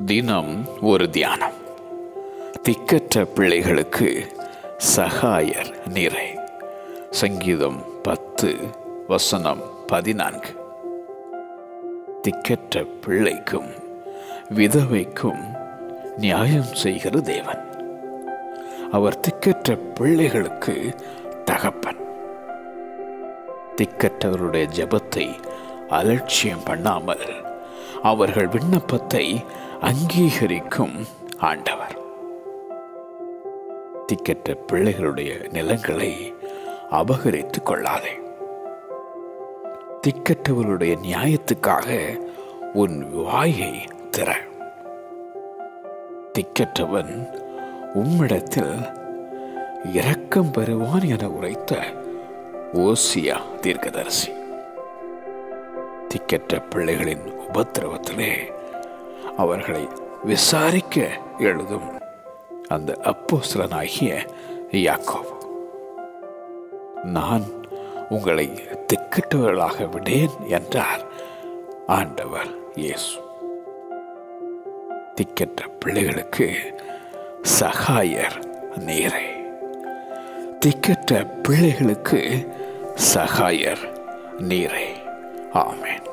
தினம் ஒரு தியானம். திக்கற்ற பிள்ளைகளுக்கு சகாயர் நிறை. சங்கீதம் 10:14. திக்கற்ற பிள்ளைக்கும் விதவைக்கும் நியாயம் செய்கிற தேவன். அவர் திக்கற்ற பிள்ளைகளுக்கு தகப்பன். திக்கற்றவருடைய ஜெபத்தை அலட்சியம் பண்ணாமல் அவர்கள் விண்ணப்பத்தை அங்கீகரிக்கும் ஆண்டவர். திக்கற்ற பிள்ளைகளுடைய நிலங்களை அபகரித்துக் கொள்ளாதே. திக்கற்றவர்களுடைய நியாயத்துக்காக உன் வாயை திற. திக்கற்றவன் உம்மிடத்தில் இரக்கம் பெறுவான் என உரைத்த ஓசியா தீர்க்கதரிசி. திக்கற்ற பிள்ளைகளின் உபத்திரவத்திலே அவர்களை விசாரிக்க எழுதும் அந்த அப்போஸ்தலனாகிய யாக்கோபு. நான் உங்களை திக்கற்றவர்களாக விடேன் என்றார் ஆண்டவர் இயேசு. திக்கற்ற பிள்ளைகளுக்கு சகாயர் நீரே. திக்கற்ற பிள்ளைகளுக்கு சகாயர் நீரே. ஆமென்.